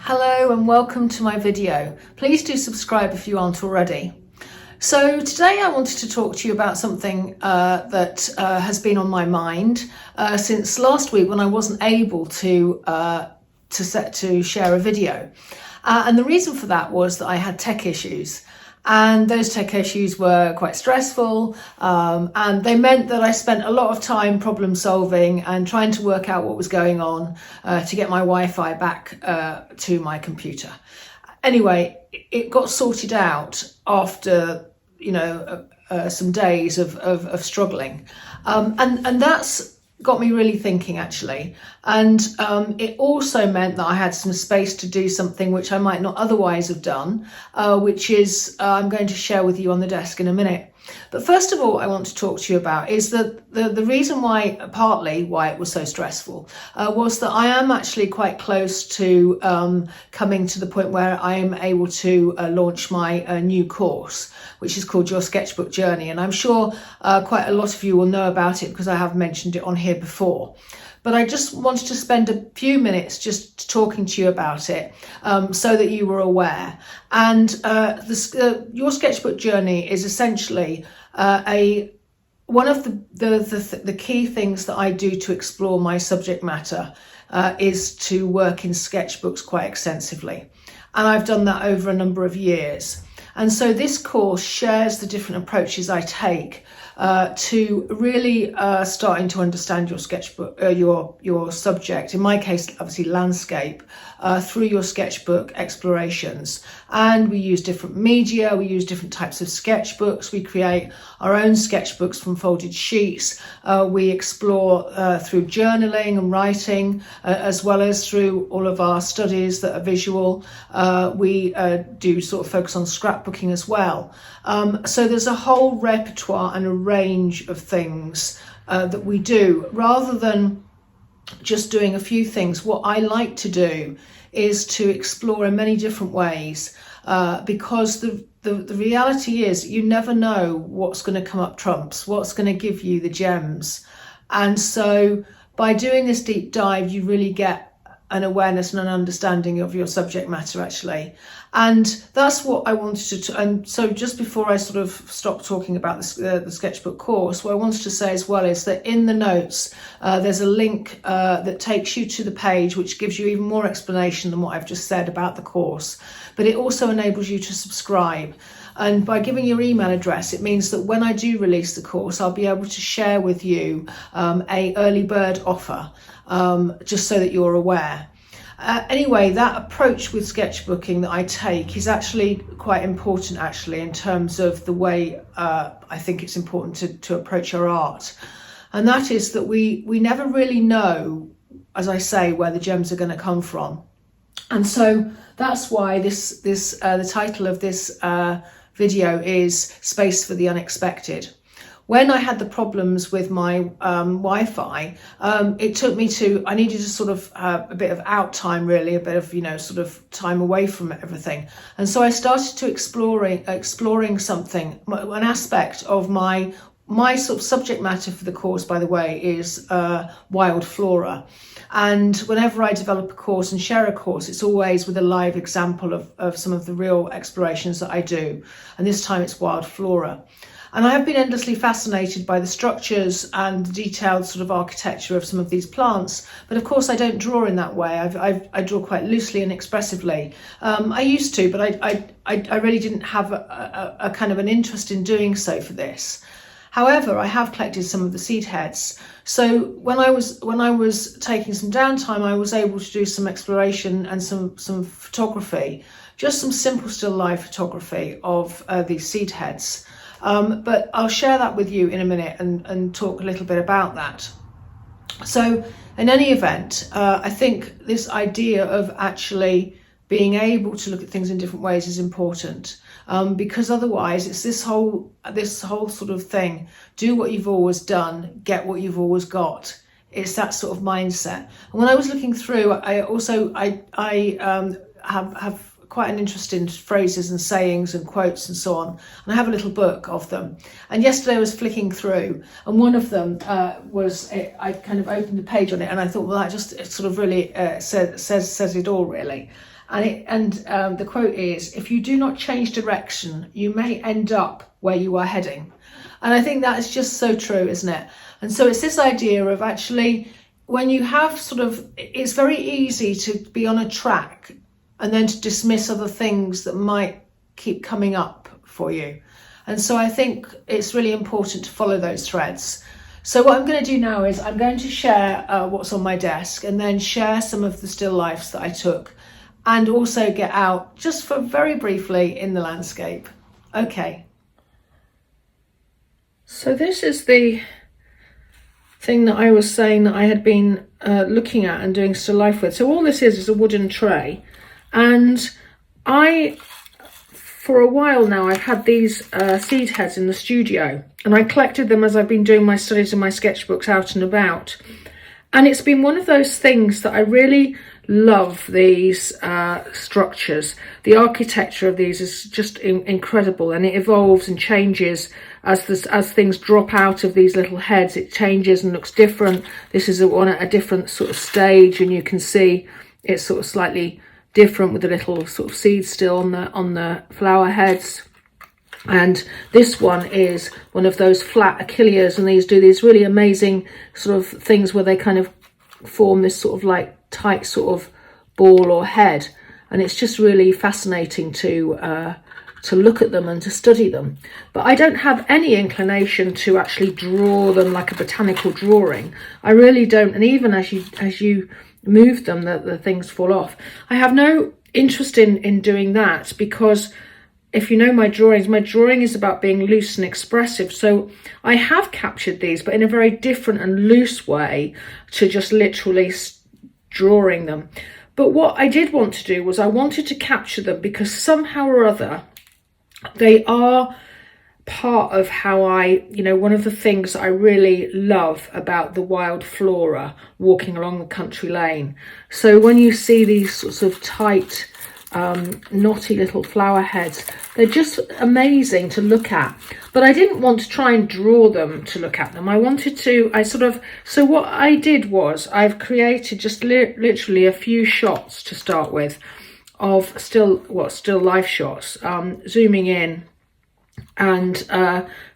Hello and welcome to my video. Please do subscribe if you aren't already. So today I wanted to talk to you about something that has been on my mind since last week when I wasn't able to share a video. And the reason for that was that I had tech issues. And those tech issues were quite stressful, and they meant that I spent a lot of time problem solving and trying to work out what was going on to get my Wi-Fi back to my computer. Anyway, it got sorted out after some days of struggling, and that's got me really thinking actually, and it also meant that I had some space to do something which I might not otherwise have done, which is I'm going to share with you on the desk in a minute. But first of all, I want to talk to you about is that the reason why, partly why it was so stressful, was that I am actually quite close to coming to the point where I am able to launch my new course, which is called Your Sketchbook Journey. And I'm sure quite a lot of you will know about it because I have mentioned it on here before. But I just wanted to spend a few minutes just talking to you about it so that you were aware. And Your Sketchbook Journey is essentially one of the key things that I do to explore my subject matter is to work in sketchbooks quite extensively. And I've done that over a number of years. And so this course shares the different approaches I take to really starting to understand your sketchbook, your subject, in my case, obviously landscape, through your sketchbook explorations. And we use different media, we use different types of sketchbooks, we create our own sketchbooks from folded sheets, we explore through journaling and writing, as well as through all of our studies that are visual. We do sort of focus on scrapbooking as well. So there's a whole repertoire and a range of things that we do. Rather than just doing a few things, what I like to do is to explore in many different ways, because the reality is you never know what's going to come up trumps, what's going to give you the gems. And so by doing this deep dive, you really get an awareness and an understanding of your subject matter actually. And that's what I wanted to, and so just before I sort of stop talking about the sketchbook course, what I wanted to say as well is that in the notes, there's a link that takes you to the page, which gives you even more explanation than what I've just said about the course. But it also enables you to subscribe. And by giving your email address, it means that when I do release the course, I'll be able to share with you a early bird offer, just so that you're aware. Anyway, that approach with sketchbooking that I take is actually quite important actually in terms of the way I think it's important to approach our art. And that is that we never really know, as I say, where the gems are going to come from. And so that's why the title of this video is Space for the Unexpected. When I had the problems with my Wi-Fi, it took me I needed to sort of a bit of out time really, a bit of, sort of time away from everything. And so I started to exploring something, an aspect of my sort of subject matter for the course, by the way, is wild flora. And whenever I develop a course and share a course, it's always with a live example of some of the real explorations that I do. And this time it's wild flora. And I have been endlessly fascinated by the structures and the detailed sort of architecture of some of these plants. But of course, I don't draw in that way. I draw quite loosely and expressively. I used to, but I really didn't have a kind of an interest in doing so for this. However, I have collected some of the seed heads. So when I was taking some downtime, I was able to do some exploration and some photography, just some simple still life photography of these seed heads. But I'll share that with you in a minute and talk a little bit about that. So in any event, I think this idea of actually being able to look at things in different ways is important, because otherwise it's this whole sort of thing, do what you've always done, get what you've always got. It's that sort of mindset. And when I was looking through, I have quite an interest in phrases and sayings and quotes and so on. And I have a little book of them. And yesterday I was flicking through, and one of them I kind of opened the page on it, and I thought, well, that just sort of really says it all, really. And the quote is, "If you do not change direction, you may end up where you are heading." And I think that is just so true, isn't it? And so it's this idea of actually, when you have it's very easy to be on a track and then to dismiss other things that might keep coming up for you. And so I think it's really important to follow those threads. So what I'm going to do now is I'm going to share what's on my desk, and then share some of the still lifes that I took, and also get out just for very briefly in the landscape. Okay. So this is the thing that I was saying that I had been looking at and doing still life with. So all this is a wooden tray, and for a while now I've had these seed heads in the studio, and I collected them as I've been doing my studies and my sketchbooks out and about. And it's been one of those things that I really love, these structures. The architecture of these is just incredible, and it evolves and changes as things drop out of these little heads. It changes and looks different. This is one at a different sort of stage, and you can see it's sort of slightly different with the little sort of seeds still on the flower heads. And this one is one of those flat Achilleas, and these do these really amazing sort of things where they kind of form this sort of like tight sort of ball or head, and it's just really fascinating to look at them and to study them. But I don't have any inclination to actually draw them like a botanical drawing. I really don't. And even as you move them, the things fall off. I have no interest in doing that, because if you know my drawing is about being loose and expressive. So I have captured these, but in a very different and loose way to just literally drawing them. But what I did want to do was I wanted to capture them, because somehow or other they are part of how one of the things that I really love about the wild flora walking along the country lane. So when you see these sorts of tight knotty little flower heads, they're just amazing to look at. But I didn't want to try and draw them to look at them. So what I did was I've created just literally a few shots to start with of still life shots, zooming in and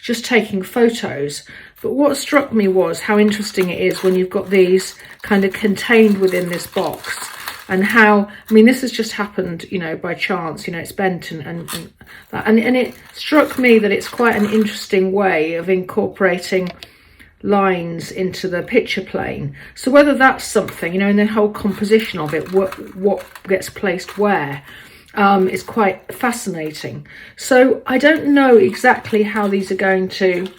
just taking photos. But what struck me was how interesting it is when you've got these kind of contained within this box. And how, this has just happened, by chance, it's bent and it struck me that it's quite an interesting way of incorporating lines into the picture plane. So whether that's something, in the whole composition of it, what gets placed where, is quite fascinating. So I don't know exactly how these are going to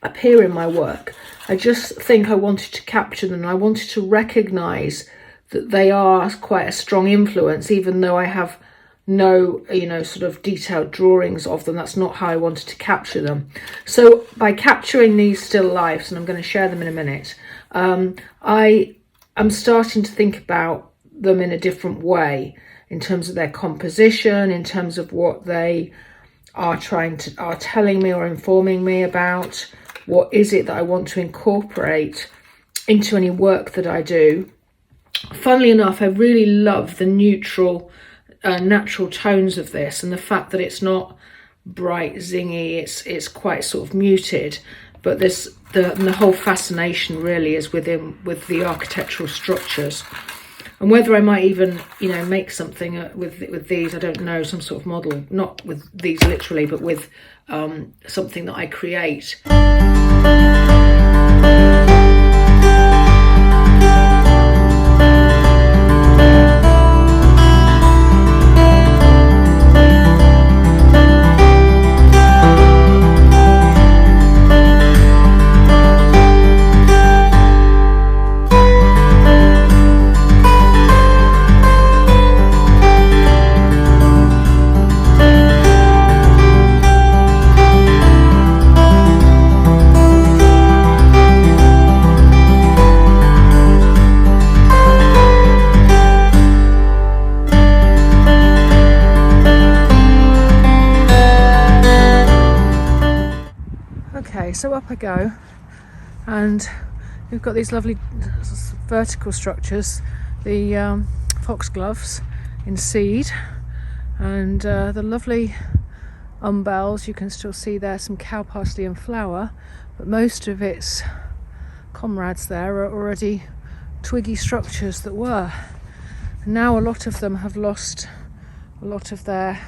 appear in my work. I just think I wanted to capture them. I wanted to recognise that they are quite a strong influence, even though I have no, sort of detailed drawings of them. That's not how I wanted to capture them. So by capturing these still lifes, and I'm going to share them in a minute, I am starting to think about them in a different way, in terms of their composition, in terms of what they are telling me or informing me about. What is it that I want to incorporate into any work that I do? Funnily enough, I really love the neutral, natural tones of this, and the fact that it's not bright, zingy. It's quite sort of muted. But the whole fascination really is with the architectural structures, and whether I might even make something with these, I don't know, some sort of model, not with these literally, but with something that I create. so up I go, and we've got these lovely vertical structures, the foxgloves in seed, and the lovely umbels. You can still see there some cow parsley in flower, but most of its comrades there are already twiggy structures that were. And now a lot of them have lost a lot of their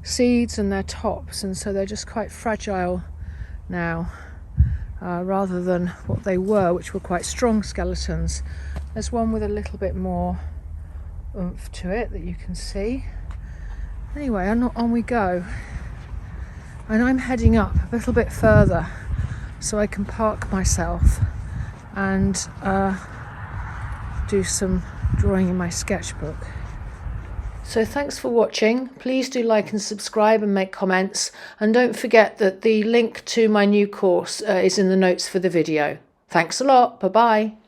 seeds and their tops, and so they're just quite fragile now, rather than what they were, which were quite strong skeletons. There's one with a little bit more oomph to it that you can see. Anyway, on we go, and I'm heading up a little bit further so I can park myself and do some drawing in my sketchbook. So thanks for watching. Please do like and subscribe and make comments, and don't forget that the link to my new course is in the notes for the video. Thanks a lot. Bye bye.